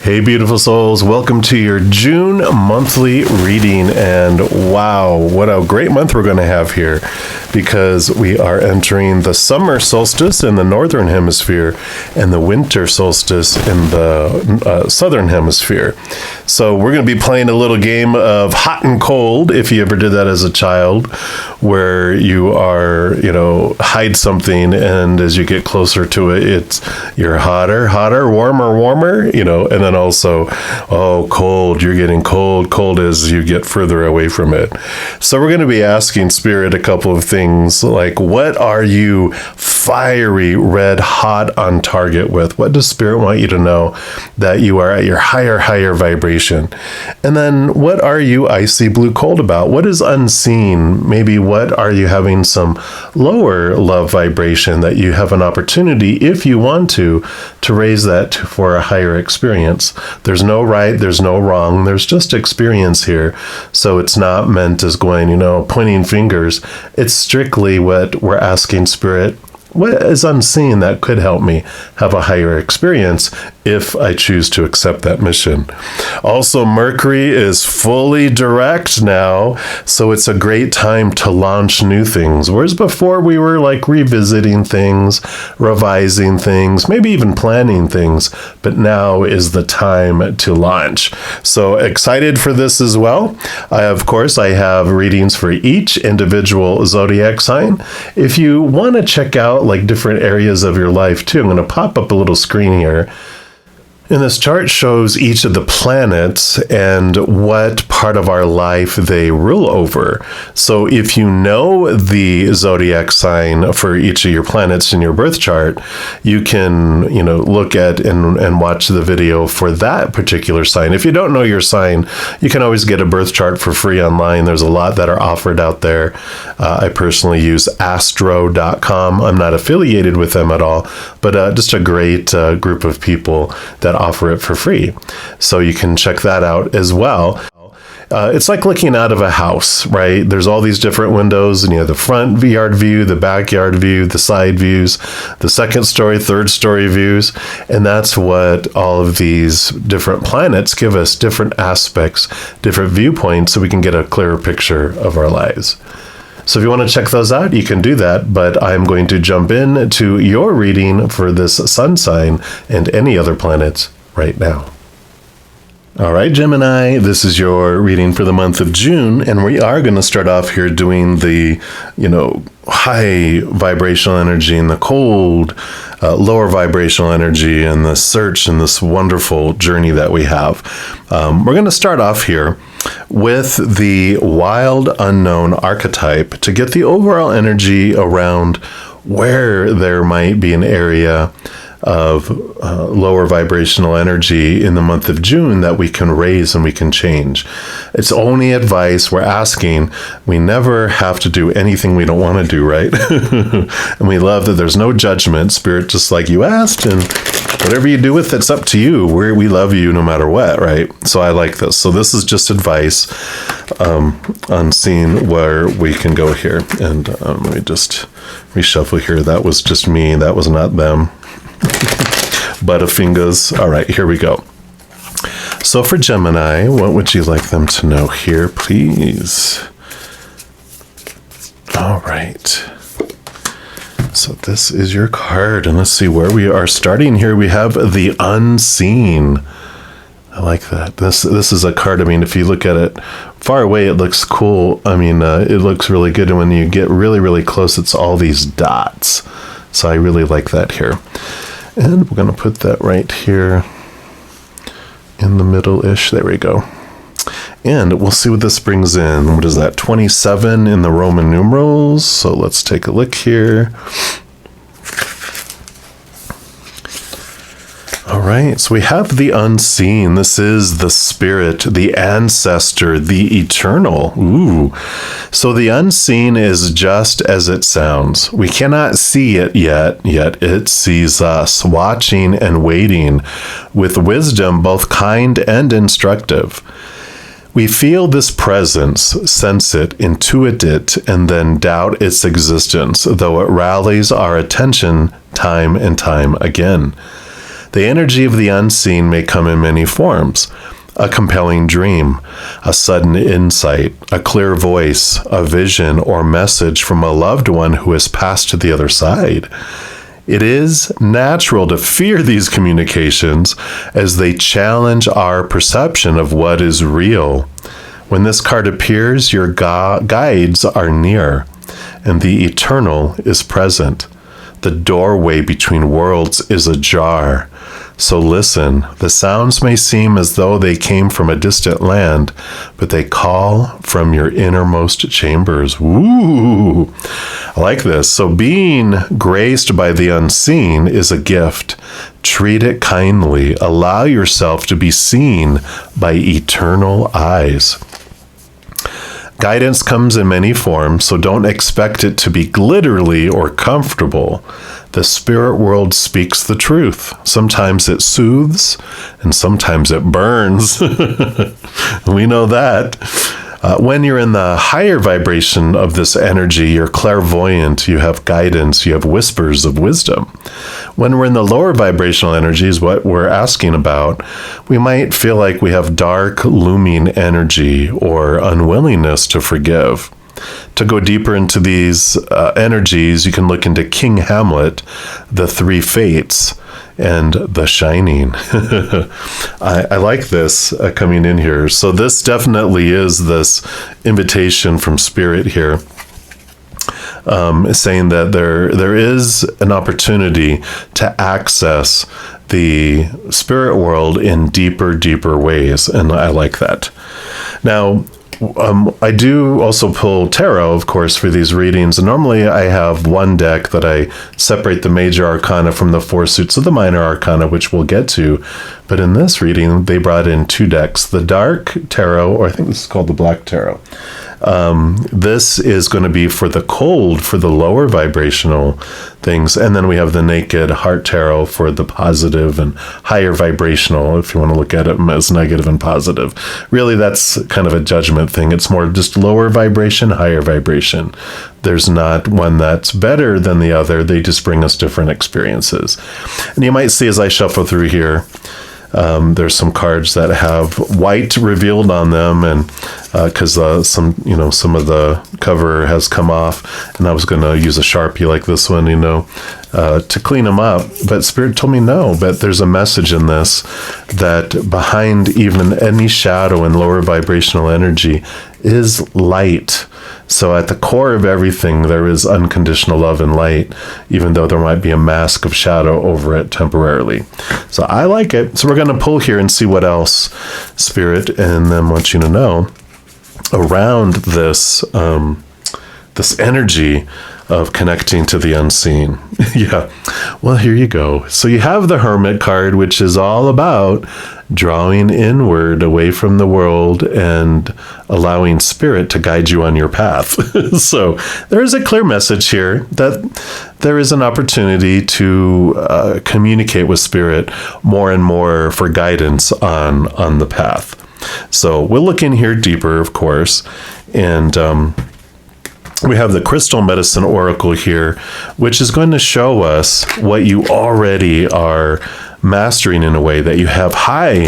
Hey, beautiful souls. Welcome to your June monthly reading. And wow, what a great month we're going to have here, because we are entering the summer solstice in the northern hemisphere and the winter solstice in the southern hemisphere. So we're going to be playing a little game of hot and cold, if you ever did that as a child, where you are, hide something, and as you get closer to it, you're hotter, warmer, and then also, cold, you're getting cold as you get further away from it. So we're going to be asking Spirit a couple of things, like, what are you fiery, red hot on target with? What does Spirit want you to know that you are at your higher vibration? And then what are you icy blue cold about? What is unseen? Maybe what are you having some lower love vibration that you have an opportunity, if you want to raise that for a higher experience? There's no right, there's no wrong, there's just experience here. So it's not meant as going, pointing fingers. It's strictly what we're asking Spirit. What is unseen that could help me have a higher experience if I choose to accept that mission? Also, Mercury is fully direct now, so it's a great time to launch new things. Whereas before we were like revisiting things, revising things, maybe even planning things, but now is the time to launch. So excited for this as well. I have readings for each individual zodiac sign. If you want to check out like different areas of your life too, I'm going to pop up a little screen here. And this chart shows each of the planets and what part of our life they rule over. So if you know the zodiac sign for each of your planets in your birth chart, you can, look at and watch the video for that particular sign. If you don't know your sign, you can always get a birth chart for free online. There's a lot that are offered out there. I personally use astro.com. I'm not affiliated with them at all, but just a great group of people that offer it for free. So you can check that out as well. It's like looking out of a house, right? There's all these different windows, and you have the front yard view, the backyard view, the side views, the second story, third story views. And that's what all of these different planets give us, different aspects, different viewpoints, so we can get a clearer picture of our lives. So if you want to check those out, you can do that, but I'm going to jump in to your reading for this sun sign and any other planets right now. All right, Gemini, this is your reading for the month of June, and we are going to start off here doing the, high vibrational energy and the cold, lower vibrational energy, and the search and this wonderful journey that we have. We're going to start off here with the wild unknown archetype to get the overall energy around where there might be an area of lower vibrational energy in the month of June that we can raise and we can change. It's only advice. We're asking. We never have to do anything we don't want to do, right? And we love that there's no judgment. Spirit, just like you asked, and whatever you do with it's up to you. We love you no matter what, right? So I like this. So this is just advice on seeing where we can go here. And let me just reshuffle here. That was just me. That was not them. Butterfingers. All right, here we go. So for Gemini, what would you like them to know here, please? All right. So this is your card, and let's see where we are starting here. We have the unseen. I like that. This is a card. I mean, if you look at it far away, it looks cool. I mean, it looks really good. And when you get really, really close, it's all these dots. So I really like that here. And we're going to put that right here in the middle-ish. There we go. And we'll see what this brings in. What is that? 27 in the Roman numerals. So let's take a look here. All right, so we have the unseen. This is the spirit, the ancestor, the eternal. Ooh. So the unseen is just as it sounds. We cannot see it yet it sees us, watching and waiting, with wisdom both kind and instructive. We feel this presence, sense it, intuit it, and then doubt its existence, though it rallies our attention time and time again. The energy of the unseen may come in many forms. A compelling dream, a sudden insight, a clear voice, a vision or message from a loved one who has passed to the other side. It is natural to fear these communications as they challenge our perception of what is real. When this card appears, your guides are near, and the eternal is present. The doorway between worlds is ajar. So listen, the sounds may seem as though they came from a distant land, but they call from your innermost chambers. Ooh, I like this. So being graced by the unseen is a gift. Treat it kindly. Allow yourself to be seen by eternal eyes. Guidance comes in many forms, so don't expect it to be glittery or comfortable. The spirit world speaks the truth. Sometimes it soothes, and sometimes it burns. We know that. When you're in the higher vibration of this energy, you're clairvoyant, you have guidance, you have whispers of wisdom. When we're in the lower vibrational energies, what we're asking about, we might feel like we have dark, looming energy or unwillingness to forgive. To go deeper into these energies, you can look into King Hamlet, the Three Fates, and The Shining. I like this coming in here. So this definitely is this invitation from Spirit here, saying that there is an opportunity to access the spirit world in deeper ways, and I like that. Now, I do also pull tarot, of course, for these readings. And normally I have one deck that I separate the major arcana from the four suits of the minor arcana, which we'll get to. But in this reading, they brought in two decks, the dark tarot, or I think this is called the black tarot. This is going to be for the cold, for the lower vibrational things. And then we have the naked heart tarot for the positive and higher vibrational, if you want to look at it as negative and positive. Really, that's kind of a judgment thing. It's more just lower vibration, higher vibration. There's not one that's better than the other. They just bring us different experiences. And you might see as I shuffle through here, there's some cards that have white revealed on them, and because some of the cover has come off, and I was going to use a Sharpie like this one, to clean them up. But Spirit told me no, but there's a message in this that behind even any shadow and lower vibrational energy is light. So at the core of everything, there is unconditional love and light, even though there might be a mask of shadow over it temporarily. So I like it. So we're going to pull here and see what else, Spirit, and then want you to know around this this energy of connecting to the unseen. Yeah. Well, here you go. So you have the Hermit card, which is all about drawing inward away from the world and allowing Spirit to guide you on your path. So there is a clear message here that there is an opportunity to communicate with Spirit more and more for guidance on the path. So we'll look in here deeper, of course, and we have the Crystal Medicine Oracle here, which is going to show us what you already are mastering in a way, that you have high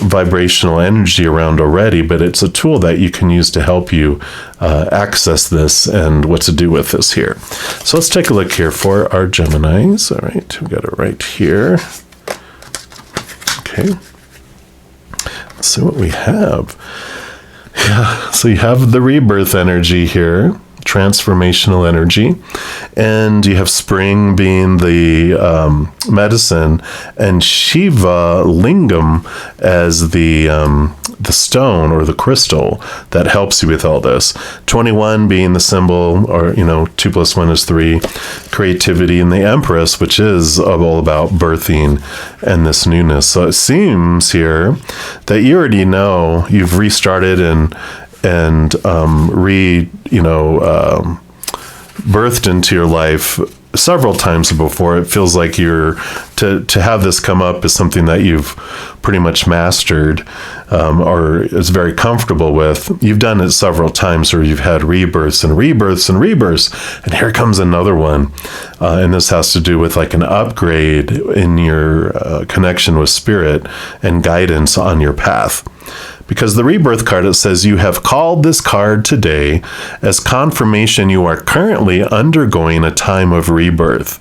vibrational energy around already, but it's a tool that you can use to help you access this and what to do with this here. So let's take a look here for our Geminis. All right, we got it right here. Okay. Let's see what we have. Yeah, so you have the rebirth energy here, transformational energy, and you have spring being the medicine, and Shiva Lingam as the stone or the crystal that helps you with all this. 21 being the symbol, or 2 + 1 is 3, creativity, and the Empress, which is all about birthing and this newness. So it seems here that you already know you've restarted and birthed into your life several times before. It feels like you're to have this come up is something that you've pretty much mastered, or is very comfortable with. You've done it several times, or you've had rebirths and rebirths and rebirths, and here comes another one. And this has to do with like an upgrade in your connection with spirit and guidance on your path. Because the rebirth card, it says, you have called this card today as confirmation you are currently undergoing a time of rebirth.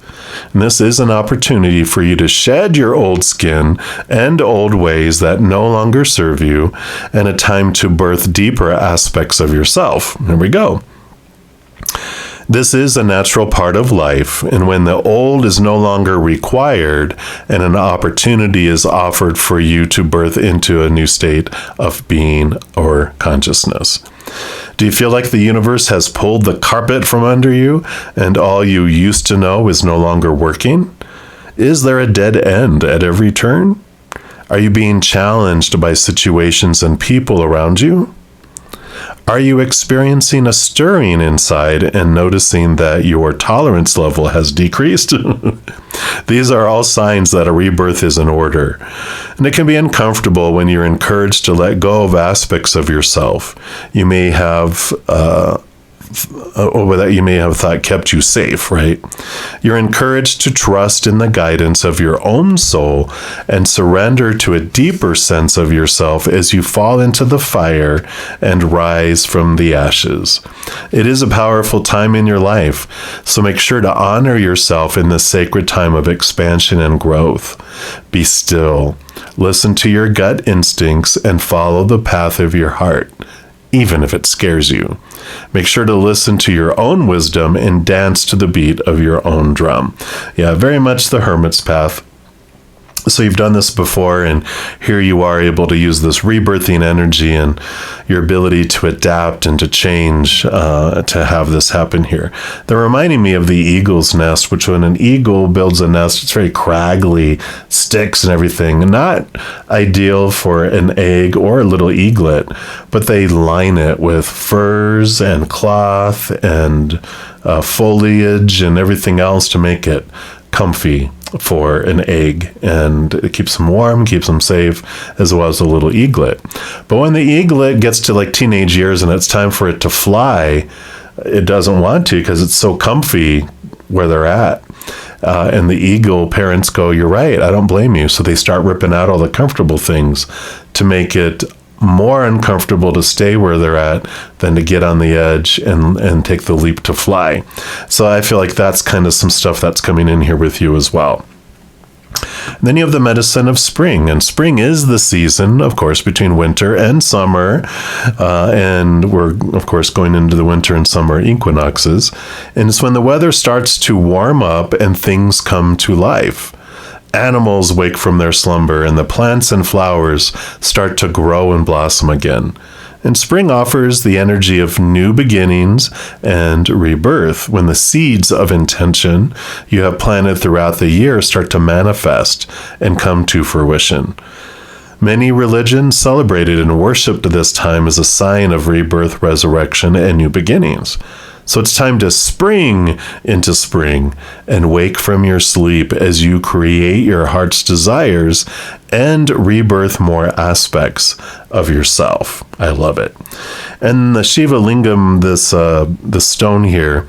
And this is an opportunity for you to shed your old skin and old ways that no longer serve you, and a time to birth deeper aspects of yourself. Here we go. This is a natural part of life, and when the old is no longer required and an opportunity is offered for you to birth into a new state of being or consciousness. Do you feel like the universe has pulled the carpet from under you and all you used to know is no longer working? Is there a dead end at every turn? Are you being challenged by situations and people around you? Are you experiencing a stirring inside and noticing that your tolerance level has decreased? These are all signs that a rebirth is in order. And it can be uncomfortable when you're encouraged to let go of aspects of yourself you may have or that you may have thought kept you safe, right? You're encouraged to trust in the guidance of your own soul and surrender to a deeper sense of yourself as you fall into the fire and rise from the ashes. It is a powerful time in your life, so make sure to honor yourself in this sacred time of expansion and growth. Be still, listen to your gut instincts, and follow the path of your heart, even if it scares you. Make sure to listen to your own wisdom and dance to the beat of your own drum. Yeah, very much the hermit's path. So you've done this before, and here you are able to use this rebirthing energy and your ability to adapt and to change to have this happen here. They're reminding me of the eagle's nest, which when an eagle builds a nest, it's very craggly, sticks and everything. Not ideal for an egg or a little eaglet, but they line it with furs and cloth and foliage and everything else to make it comfy for an egg, and it keeps them warm, keeps them safe, as well as a little eaglet. But when the eaglet gets to like teenage years and it's time for it to fly, it doesn't want to because it's so comfy where they're at. And the eagle parents go, you're right, I don't blame you. So they start ripping out all the comfortable things to make it more uncomfortable to stay where they're at than to get on the edge and take the leap to fly. So I feel like that's kind of some stuff that's coming in here with you as well. And then you have the medicine of spring, and spring is the season, of course, between winter and summer, and we're, of course, going into the winter and summer equinoxes, and it's when the weather starts to warm up and things come to life. Animals wake from their slumber, and the plants and flowers start to grow and blossom again. And spring offers the energy of new beginnings and rebirth when the seeds of intention you have planted throughout the year start to manifest and come to fruition. Many religions celebrated and worshipped this time as a sign of rebirth, resurrection, and new beginnings. So it's time to spring into spring and wake from your sleep as you create your heart's desires and rebirth more aspects of yourself. I love it. And the Shiva Lingam, the stone here,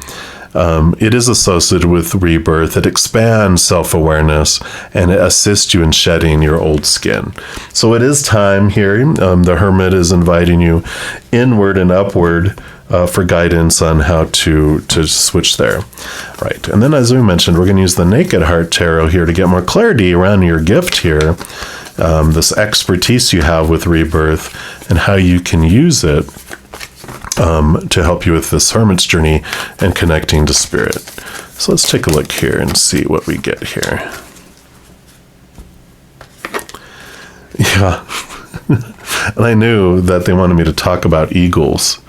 it is associated with rebirth. It expands self-awareness and it assists you in shedding your old skin. So it is time here. The hermit is inviting you inward and upward for guidance on how to switch there. Right. And then, as we mentioned, we're going to use the Naked Heart Tarot here to get more clarity around your gift here, this expertise you have with rebirth and how you can use it to help you with this hermit's journey and connecting to spirit. So let's take a look here and see what we get here. Yeah. And I knew that they wanted me to talk about eagles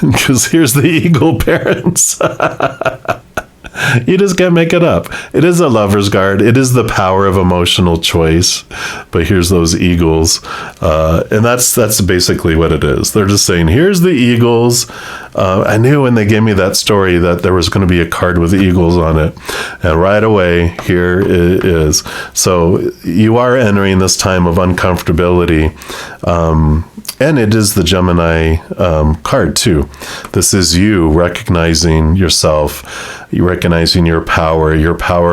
because here's the eagle parents. You just can't make it up. It is a lover's card. It is the power of emotional choice. But here's those eagles. And that's basically what it is. They're just saying, here's the eagles. I knew when they gave me that story that there was going to be a card with eagles on it. And right away, here it is. So you are entering this time of uncomfortability. And it is the Gemini card too. This is you recognizing yourself, you recognizing your power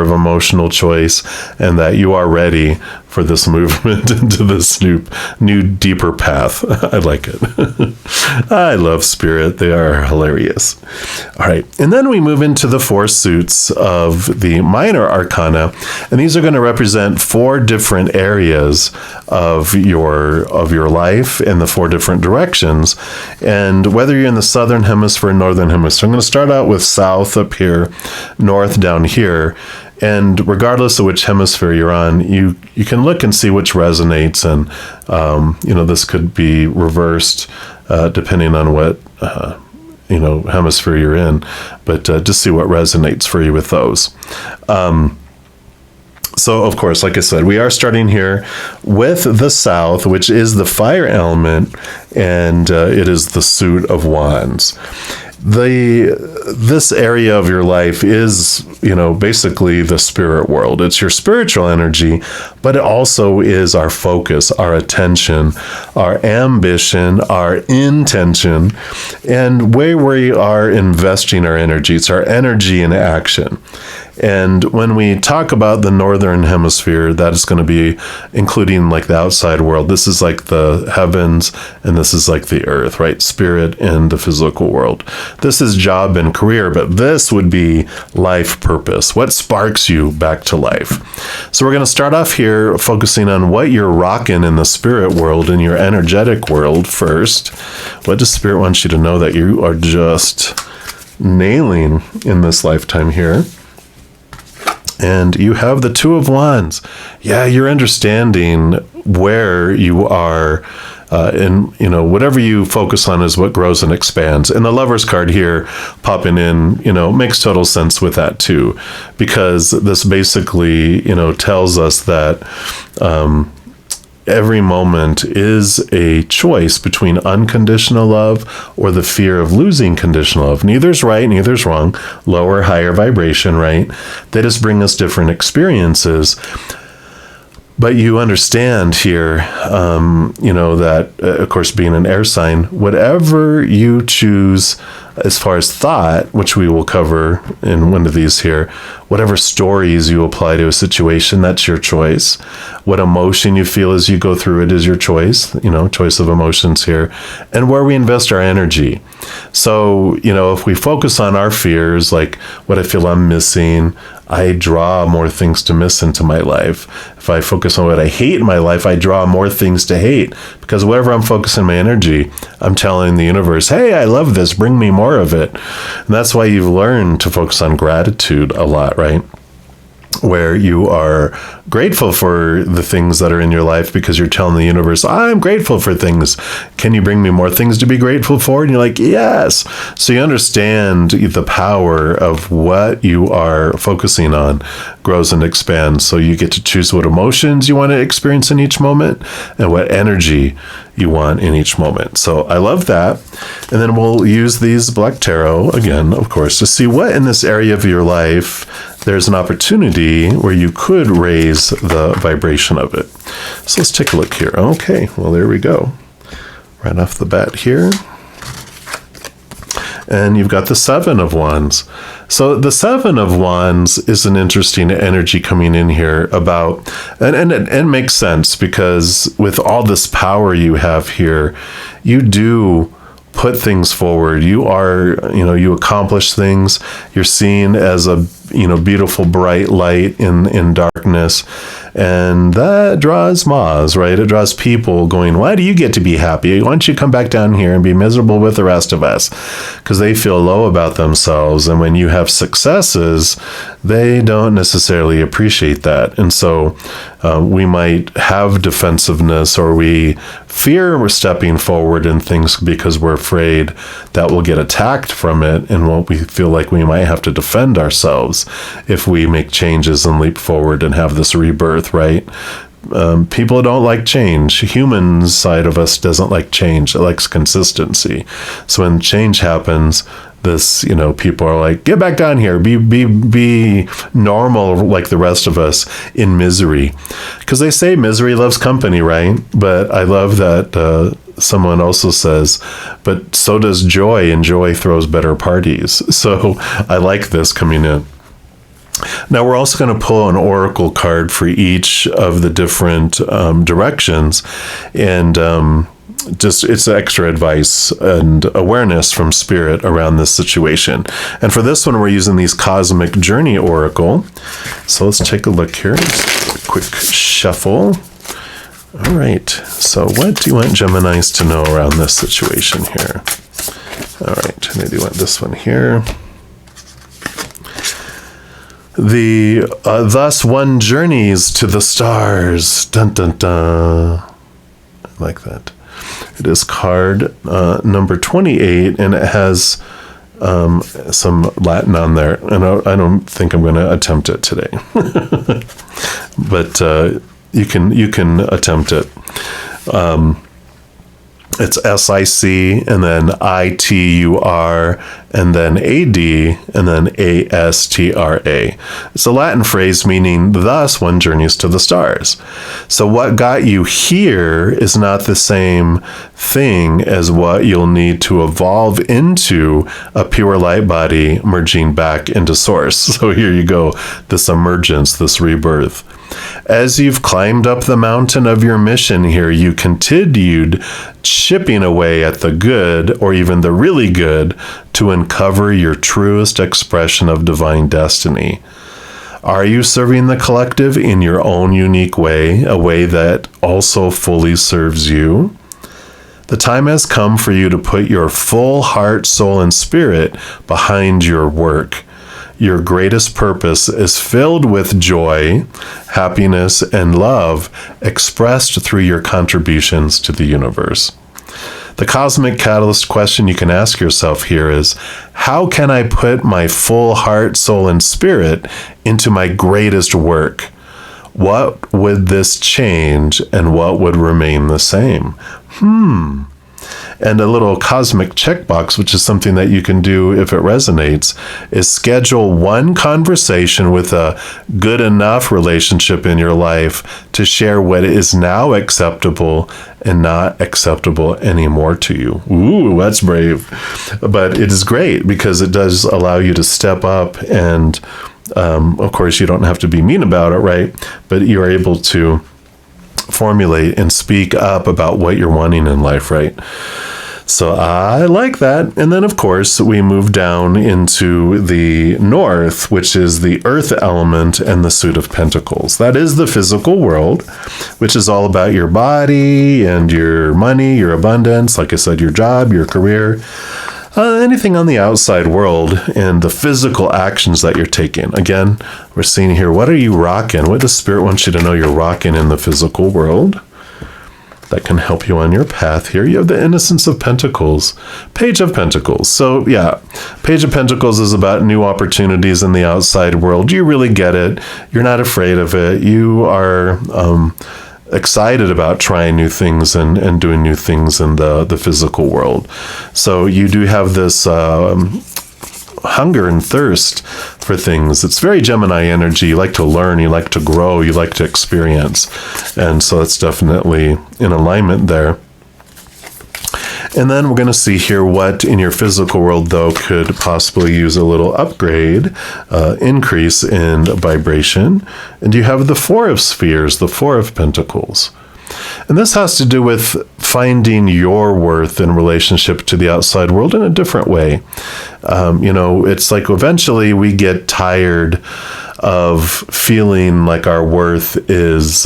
of emotional choice, and that you are ready for this movement into this new deeper path. I like it. I love Spirit. They are hilarious. All right. And then we move into the 4 suits of the minor arcana. And these are going to represent 4 different areas of your life in the 4 different directions. And whether you're in the southern hemisphere or northern hemisphere, I'm going to start out with south up here, north down here. And regardless of which hemisphere you're on, you can look and see which resonates. And, this could be reversed depending on what, hemisphere you're in. But just see what resonates for you with those. So, of course, like I said, we are starting here with the south, which is the fire element, and it is the suit of wands. This area of your life is, basically the spirit world. It's your spiritual energy, but it also is our focus, our attention, our ambition, our intention, and where we are investing our energy. It's our energy in action. And when we talk about the northern hemisphere, that is going to be including like the outside world. This is like the heavens, and this is like the earth, right? Spirit and the physical world. This is job and career, but this would be life purpose. What sparks you back to life? So we're going to start off here focusing on what you're rocking in the spirit world, in your energetic world first. What does Spirit want you to know that you are just nailing in this lifetime here? And you have the 2 of Wands. Yeah, you're understanding where you are, and whatever you focus on is what grows and expands. And the Lover's card here popping in, makes total sense with that too, because this basically, tells us that every moment is a choice between unconditional love or the fear of losing conditional love. Neither's right, neither's wrong. Lower, higher vibration, right? They just bring us different experiences. But you understand here, that, of course, being an air sign, whatever you choose as far as thought, which we will cover in one of these here, whatever stories you apply to a situation, that's your choice. What emotion you feel as you go through it is your choice, choice of emotions here, and where we invest our energy. So, if we focus on our fears, like what I feel I'm missing, I draw more things to miss into my life. If I focus on what I hate in my life, I draw more things to hate, because wherever I'm focusing my energy, I'm telling the universe, hey, I love this, bring me more of it. And that's why you've learned to focus on gratitude a lot, right? Where you are grateful for the things that are in your life because you're telling the universe, I'm grateful for things. Can you bring me more things to be grateful for? And you're like, yes. So you understand the power of what you are focusing on grows and expands. So you get to choose what emotions you want to experience in each moment and what energy you want in each moment. So I love that. And then we'll use these Black Tarot again, of course, to see what in this area of your life there's an opportunity where you could raise the vibration of it. So let's take a look here. Okay, well, there we go. Right off the bat here. And you've got the 7 of Wands. So the 7 of Wands is an interesting energy coming in here about, and it makes sense because with all this power you have here, you do put things forward. You are, you accomplish things. You're seen as a, beautiful, bright light in darkness. And that draws moths, right? It draws people going, why do you get to be happy? Why don't you come back down here and be miserable with the rest of us? Because they feel low about themselves. And when you have successes, they don't necessarily appreciate that. And so we might have defensiveness, or we fear we're stepping forward in things because we're afraid that we'll get attacked from it. And we feel like we might have to defend ourselves if we make changes and leap forward and have this rebirth, right? people don't like change. Human side of us doesn't like change. It likes consistency. So when change happens, people are like, get back down here, be normal like the rest of us in misery. Because they say misery loves company, right? But I love that someone also says, but so does joy, and joy throws better parties. So I like this coming in. Now we're also going to pull an oracle card for each of the different directions, and it's extra advice and awareness from spirit around this situation. And for this one, we're using these Cosmic Journey Oracle. So let's take a look here. Just a quick shuffle. All right. So what do you want Geminis to know around this situation here? All right. Maybe you want this one here. Thus one journeys to the stars. Dun, dun, dun. I like that. It is card number 28, and it has some Latin on there. And I don't think I'm going to attempt it today, but you can attempt it. It's SIC, and then ITUR, and then AD, and then ASTRA. It's a Latin phrase meaning, thus one journeys to the stars. So what got you here is not the same thing as what you'll need to evolve into a pure light body merging back into source. So here you go, this emergence, this rebirth. As you've climbed up the mountain of your mission here, you continued chipping away at the good, or even the really good, to uncover your truest expression of divine destiny. Are you serving the collective in your own unique way, a way that also fully serves you? The time has come for you to put your full heart, soul, and spirit behind your work. Your greatest purpose is filled with joy, happiness, and love expressed through your contributions to the universe. The cosmic catalyst question you can ask yourself here is, how can I put my full heart, soul, and spirit into my greatest work? What would this change, and what would remain the same? And a little cosmic checkbox, which is something that you can do if it resonates, is schedule one conversation with a good enough relationship in your life to share what is now acceptable and not acceptable anymore to you. Ooh, that's brave. But it is great because it does allow you to step up, and of course you don't have to be mean about it, right? But you're able to formulate and speak up about what you're wanting in life, right? So I like that. And then, of course, we move down into the north, which is the earth element and the suit of pentacles. That is the physical world, which is all about your body and your money, your abundance, like I said, your job, your career, anything on the outside world, and the physical actions that you're taking. Again, we're seeing here, what are you rocking? What does Spirit want you to know you're rocking in the physical world? That can help you on your path here. You have the Innocence of Pentacles, Page of Pentacles. So yeah, Page of Pentacles is about new opportunities in the outside world. You really get it. You're not afraid of it. You are excited about trying new things and doing new things in the physical world. So you do have this hunger and thirst for things. It's very Gemini energy. You like to learn, you like to grow, you like to experience. And so it's definitely in alignment there. And then we're going to see here what in your physical world, though, could possibly use a little upgrade, increase in vibration. And you have the Four of Spheres, the Four of Pentacles. And this has to do with finding your worth in relationship to the outside world in a different way. It's like eventually we get tired of feeling like our worth is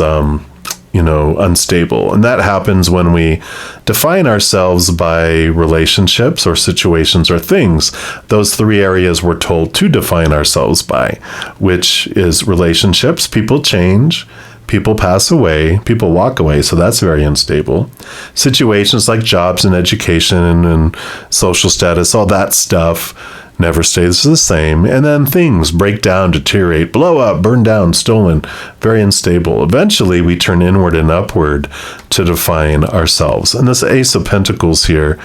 unstable. And that happens when we define ourselves by relationships or situations or things. Those three areas we're told to define ourselves by, which is relationships. People change. People pass away, people walk away, so that's very unstable. Situations like jobs and education and social status, all that stuff never stays the same, and then things break down, deteriorate, blow up, burn down, stolen, very unstable. Eventually, we turn inward and upward to define ourselves. And this Page of Pentacles here,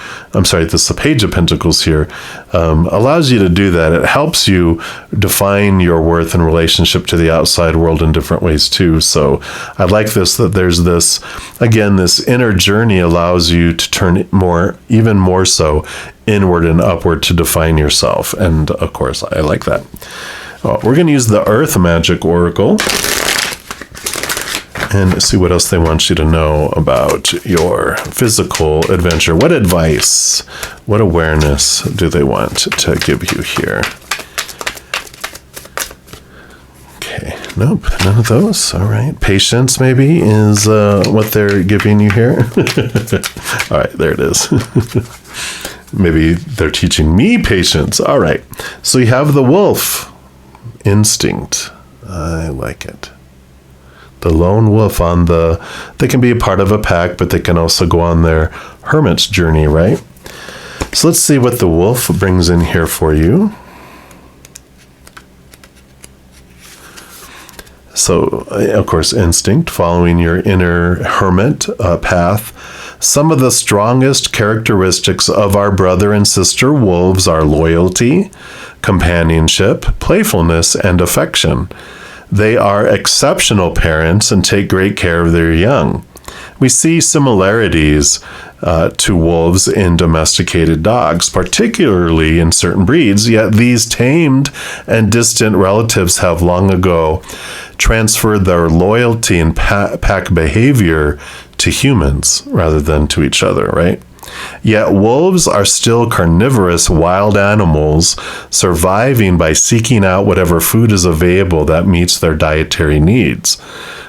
allows you to do that. It helps you define your worth in relationship to the outside world in different ways too. So I like this, that there's this, again, this inner journey allows you to turn even more so inward and upward to define yourself. And of course, I like that. We're going to use the Earth Magic Oracle and see what else they want you to know about your physical adventure. What advice, what awareness do they want to give you here? Okay, nope, none of those. All right, patience maybe is what they're giving you here. All right, there it is. Maybe they're teaching me patience. All right, so you have the wolf instinct. I like it. The lone wolf they can be a part of a pack, but they can also go on their hermit's journey, right? So let's see what the wolf brings in here for you. So, of course, instinct, following your inner hermit path. Some of the strongest characteristics of our brother and sister wolves are loyalty, companionship, playfulness, and affection. They are exceptional parents and take great care of their young. We see similarities to wolves in domesticated dogs, particularly in certain breeds, yet these tamed and distant relatives have long ago transferred their loyalty and pack behavior to humans rather than to each other, right? Yet wolves are still carnivorous wild animals, surviving by seeking out whatever food is available that meets their dietary needs.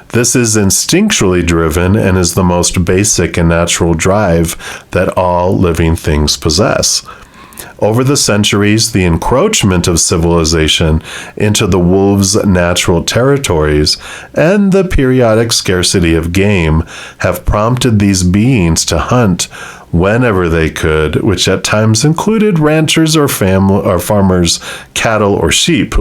This is instinctually driven and is the most basic and natural drive that all living things possess. Over the centuries, the encroachment of civilization into the wolves' natural territories and the periodic scarcity of game have prompted these beings to hunt whenever they could, which at times included ranchers or farmers' cattle or sheep.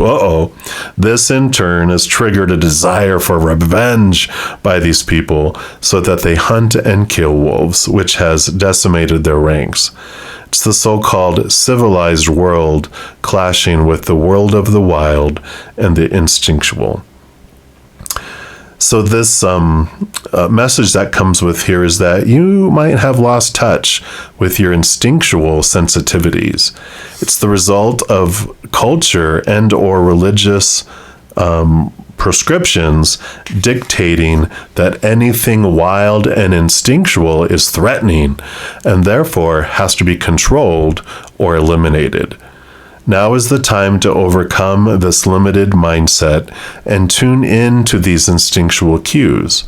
This in turn has triggered a desire for revenge by these people so that they hunt and kill wolves, which has decimated their ranks. It's the so-called civilized world clashing with the world of the wild and the instinctual. So this message that comes with here is that you might have lost touch with your instinctual sensitivities. It's the result of culture and or religious prescriptions dictating that anything wild and instinctual is threatening and therefore has to be controlled or eliminated. Now is the time to overcome this limited mindset and tune in to these instinctual cues.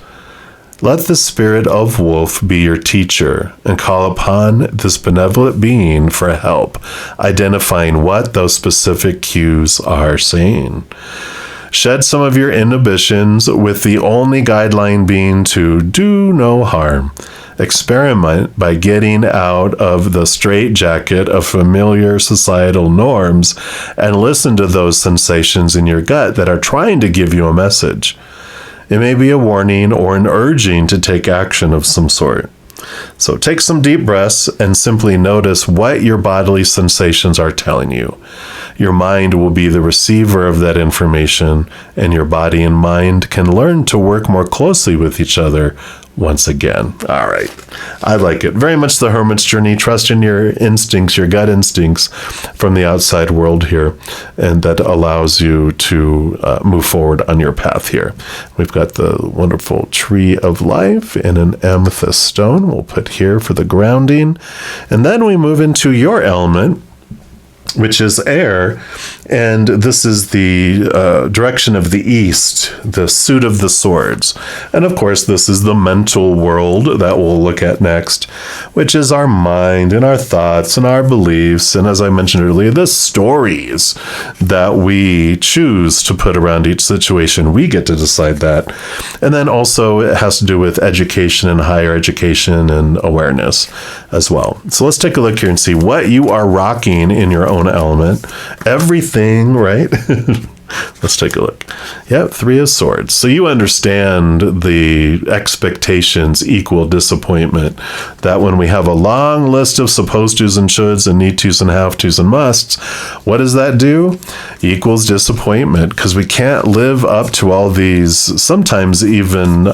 Let the spirit of wolf be your teacher and call upon this benevolent being for help, identifying what those specific cues are saying. Shed some of your inhibitions with the only guideline being to do no harm. Experiment by getting out of the straitjacket of familiar societal norms and listen to those sensations in your gut that are trying to give you a message. It may be a warning or an urging to take action of some sort. So take some deep breaths and simply notice what your bodily sensations are telling you. Your mind will be the receiver of that information, and your body and mind can learn to work more closely with each other once again. All right. I like it. Very much the hermit's journey. Trust in your instincts, your gut instincts from the outside world here, and that allows you to move forward on your path here. We've got the wonderful tree of life in an amethyst stone we'll put here for the grounding. And then we move into your element, which is air, and this is the direction of the east, the suit of the swords. And of course, this is the mental world that we'll look at next, which is our mind and our thoughts and our beliefs, and as I mentioned earlier, the stories that we choose to put around each situation. We get to decide that. And then also it has to do with education and higher education and awareness as well. So let's take a look here and see what you are rocking in your own own element. Everything, right? Let's take a look. Yep, 3 of Swords. So you understand the expectations equal disappointment. That when we have a long list of supposed tos and shoulds and need tos and have tos and musts, what does that do? Equals disappointment, because we can't live up to all these, sometimes even,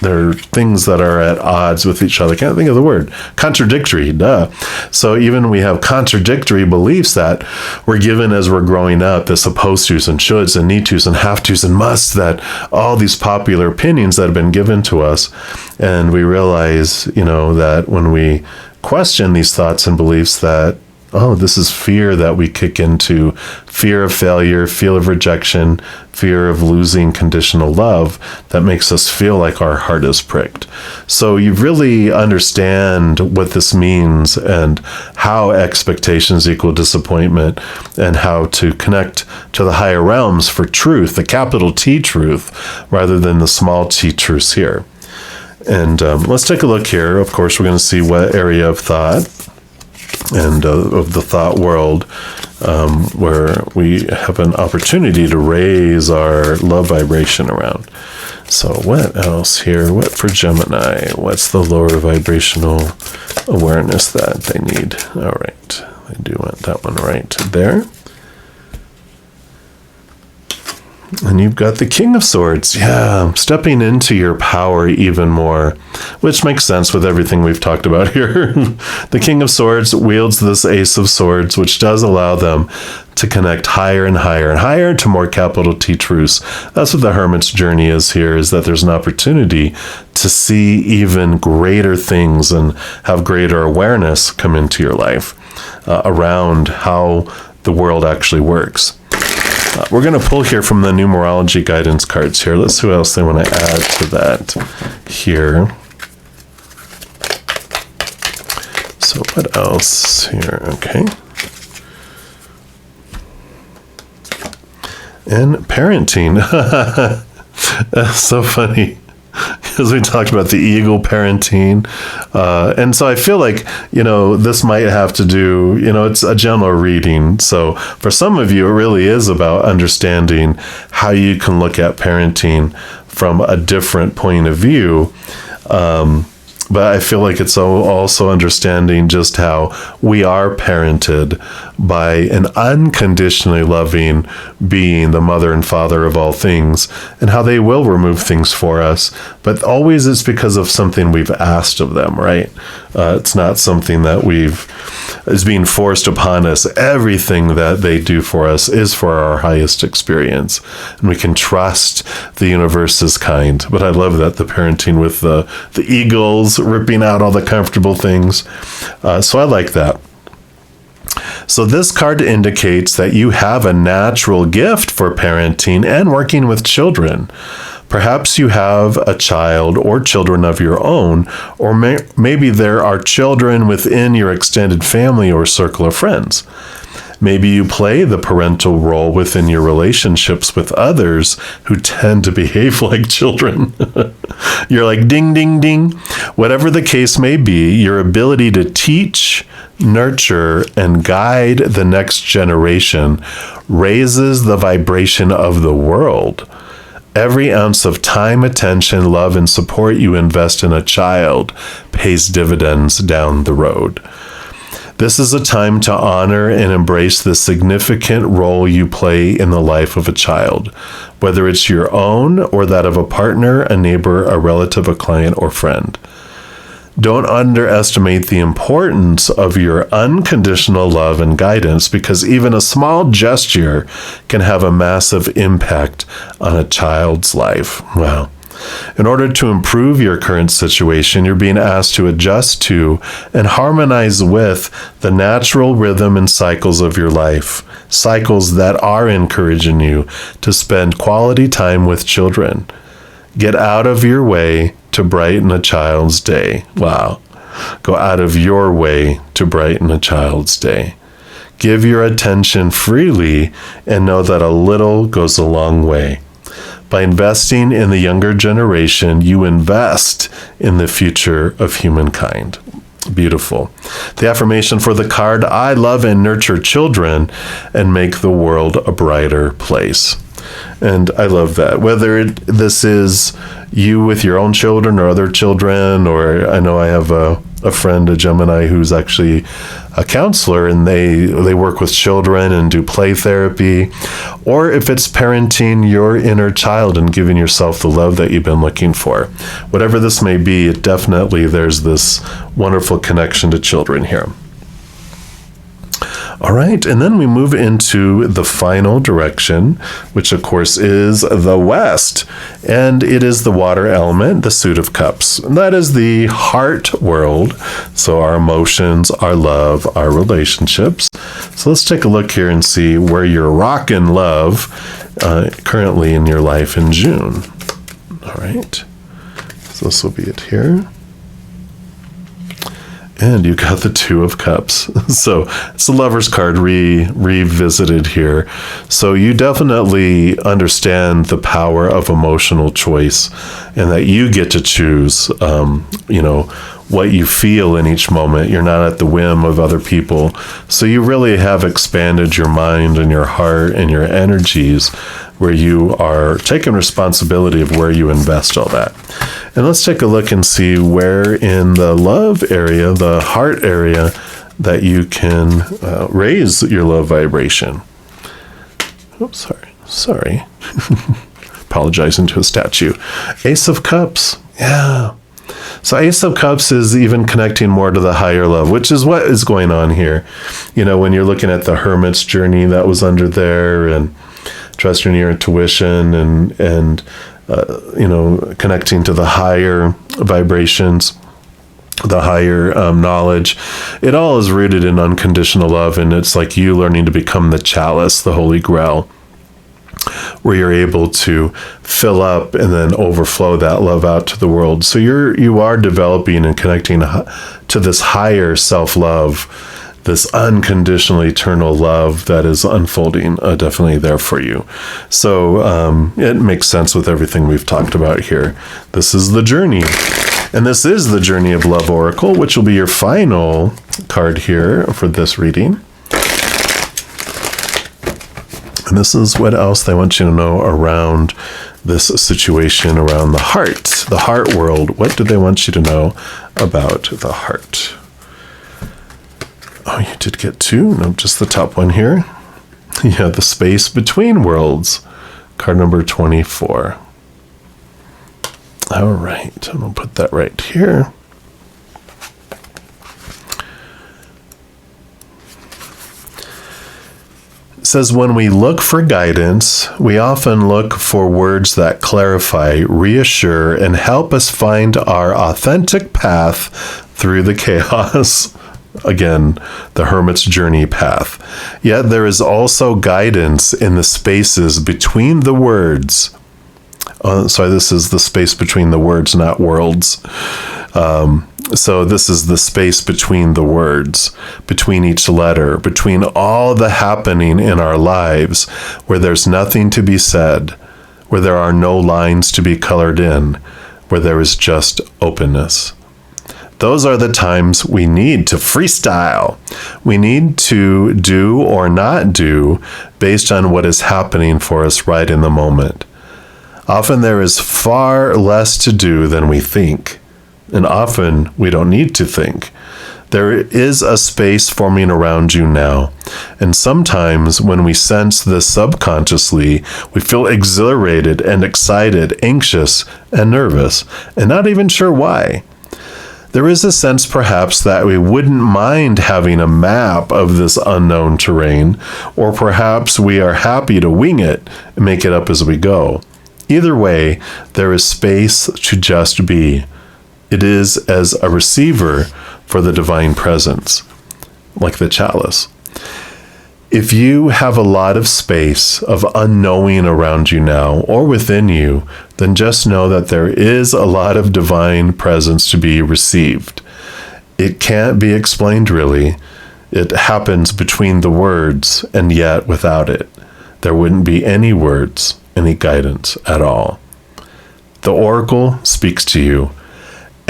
there are things that are at odds with each other. Can't think of the word. Contradictory, duh. So even we have contradictory beliefs that we're given as we're growing up, the supposed tos and shoulds and need tos and have tos and musts, that all these popular opinions that have been given to us. And we realize, that when we question these thoughts and beliefs that, oh, this is fear that we kick into, fear of failure, fear of rejection, fear of losing conditional love, that makes us feel like our heart is pricked. So you really understand what this means and how expectations equal disappointment, and how to connect to the higher realms for truth, the capital T truth, rather than the small t truths here. And let's take a look here. Of course, we're going to see what area of thought and of the thought world, where we have an opportunity to raise our love vibration around. So what else here? What for Gemini? What's the lower vibrational awareness that they need? All right, I do want that one right there. And you've got the King of Swords. Yeah, stepping into your power even more, which makes sense with everything we've talked about here. The King of Swords wields this Ace of Swords, which does allow them to connect higher and higher and higher to more capital T truths. That's what the Hermit's journey is here, is that there's an opportunity to see even greater things and have greater awareness come into your life around how the world actually works. We're going to pull here from the numerology guidance cards here. Let's see what else they want to add to that here. So what else here? Okay. And parenting. That's so funny, because we talked about the eagle parenting. And so I feel like, this might have to do, it's a general reading. So for some of you, it really is about understanding how you can look at parenting from a different point of view. But I feel like it's also understanding just how we are parented by an unconditionally loving being, the mother and father of all things, and how they will remove things for us. But always it's because of something we've asked of them, right? It's not something that is being forced upon us. Everything that they do for us is for our highest experience. And we can trust the universe is kind. But I love that, the parenting with the eagles ripping out all the comfortable things. So I like that. So this card indicates that you have a natural gift for parenting and working with children. Perhaps you have a child or children of your own, or maybe there are children within your extended family or circle of friends. Maybe you play the parental role within your relationships with others who tend to behave like children. You're like, ding, ding, ding. Whatever the case may be, your ability to teach, nurture, and guide the next generation raises the vibration of the world. Every ounce of time, attention, love, and support you invest in a child pays dividends down the road. This is a time to honor and embrace the significant role you play in the life of a child, whether it's your own or that of a partner, a neighbor, a relative, a client, or friend. Don't underestimate the importance of your unconditional love and guidance, because even a small gesture can have a massive impact on a child's life. Wow. In order to improve your current situation, you're being asked to adjust to and harmonize with the natural rhythm and cycles of your life, cycles that are encouraging you to spend quality time with children. Get out of your way to brighten a child's day. Wow. Go out of your way to brighten a child's day. Give your attention freely and know that a little goes a long way. By investing in the younger generation, you invest in the future of humankind. Beautiful. The affirmation for the card: I love and nurture children and make the world a brighter place. And I love that. Whether this is you with your own children or other children, or I know I have a friend, a Gemini, who's actually a counselor, and they work with children and do play therapy. Or if it's parenting your inner child and giving yourself the love that you've been looking for. Whatever this may be, it definitely, there's this wonderful connection to children here. All right, and then we move into the final direction, which of course is the west, and it is the water element, the suit of cups. And that is the heart world, so our emotions, our love, our relationships. So let's take a look here and see where you're rocking love currently in your life in June. All right, so this will be it here. And you got the Two of Cups. So it's the Lover's card revisited here. So you definitely understand the power of emotional choice, and that you get to choose, what you feel in each moment. You're not at the whim of other people. So you really have expanded your mind and your heart and your energies, where you are taking responsibility of where you invest all that. And let's take a look and see where in the love area, the heart area, that you can raise your love vibration. Oops, sorry. Apologizing to a statue. Ace of Cups. Yeah. So Ace of Cups is even connecting more to the higher love, which is what is going on here. When you're looking at the Hermit's journey that was under there, and trusting your intuition, and connecting to the higher vibrations, the higher knowledge. It all is rooted in unconditional love, and it's like you learning to become the chalice, the Holy Grail, where you're able to fill up and then overflow that love out to the world. So you are developing and connecting to this higher self-love, this unconditional eternal love that is unfolding, definitely there for you. So it makes sense with everything we've talked about here. This is the journey. And this is the Journey of Love Oracle, which will be your final card here for this reading. And this is what else they want you to know around this situation, around the heart world. What do they want you to know about the heart? Oh, you did get two? No, just the top one here. Yeah, the space between worlds. Card number 24. All right, and we'll put that right here. It says, when we look for guidance, we often look for words that clarify, reassure, and help us find our authentic path through the chaos. Again, the Hermit's journey path. Yet there is also guidance in the spaces between the words. Sorry, this is the space between the words, not worlds. So this is the space between the words, between each letter, between all the happening in our lives, where there's nothing to be said, where there are no lines to be colored in, where there is just openness. Those are the times we need to freestyle. We need to do or not do based on what is happening for us right in the moment. Often there is far less to do than we think, and often we don't need to think. There is a space forming around you now, and sometimes when we sense this subconsciously, we feel exhilarated and excited, anxious and nervous, and not even sure why. There is a sense perhaps that we wouldn't mind having a map of this unknown terrain, or perhaps we are happy to wing it and make it up as we go. Either way, there is space to just be. It is as a receiver for the divine presence, like the chalice. If you have a lot of space of unknowing around you now or within you, then just know that there is a lot of divine presence to be received. It can't be explained really. It happens between the words, and yet without it, there wouldn't be any words, any guidance at all. The oracle speaks to you,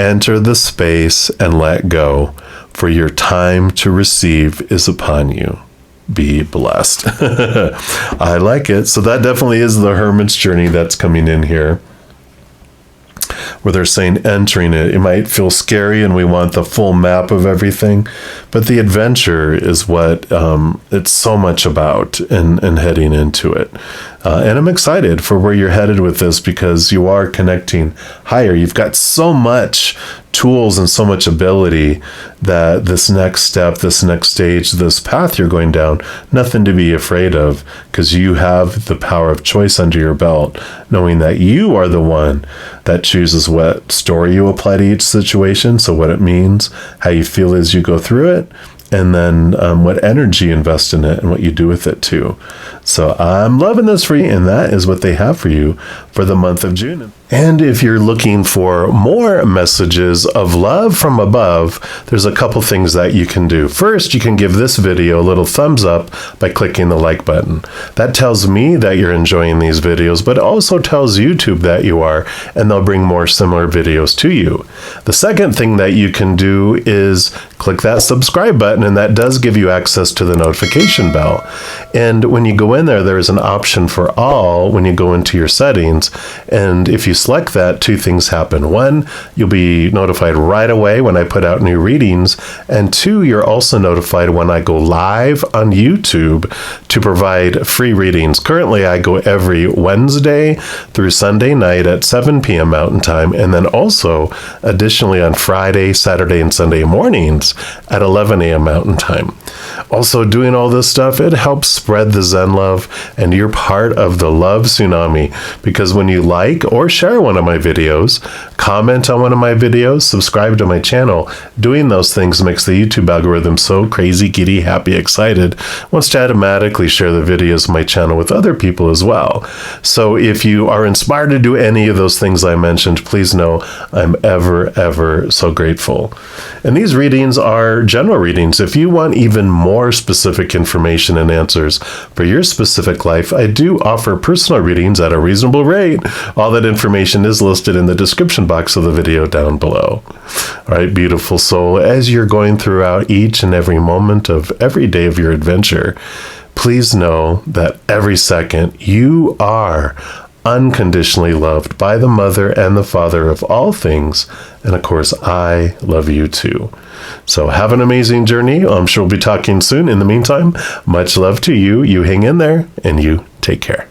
enter the space and let go, for your time to receive is upon you. Be blessed. I like it. So that definitely is the hermit's journey that's coming in here, where they're saying entering it. It might feel scary and we want the full map of everything, but the adventure is what it's so much about, and heading into it. And I'm excited for where you're headed with this, because you are connecting higher. You've got so much tools and so much ability that this next step, this next stage, this path you're going down, nothing to be afraid of, because you have the power of choice under your belt, knowing that you are the one that chooses what story you apply to each situation. So what it means, how you feel as you go through it, and then what energy you invest in it and what you do with it too. So I'm loving this for you, and that is what they have for you for the month of June. And if you're looking for more messages of love from above, there's a couple things that you can do. First, you can give this video a little thumbs up by clicking the like button. That tells me that you're enjoying these videos, but it also tells YouTube that you are, and they'll bring more similar videos to you. The second thing that you can do is click that subscribe button, and that does give you access to the notification bell. And when you go in there, there's an option for all when you go into your settings. And if you select that, two things happen. One, you'll be notified right away when I put out new readings. And two, you're also notified when I go live on YouTube to provide free readings. Currently, I go every Wednesday through Sunday night at 7 p.m. Mountain Time. And then also, additionally, on Friday, Saturday, and Sunday mornings at 11 a.m. Mountain Time. Also, doing all this stuff, it helps spread the Zen love, and you're part of the love tsunami, because when you like or share one of my videos, comment on one of my videos, subscribe to my channel, doing those things makes the YouTube algorithm so crazy, giddy, happy, excited, wants to automatically share the videos of my channel with other people as well. So if you are inspired to do any of those things I mentioned, please know I'm ever so grateful. And these readings are general readings. If you want even more specific information and answers for your specific life, I do offer personal readings at a reasonable rate. All that information is listed in the description box of the video down below. All right, beautiful soul, as you're going throughout each and every moment of every day of your adventure, please know that every second you are unconditionally loved by the Mother and the Father of all things. And of course, I love you too. So have an amazing journey. I'm sure we'll be talking soon. In the meantime, much love to you. You hang in there, and you take care.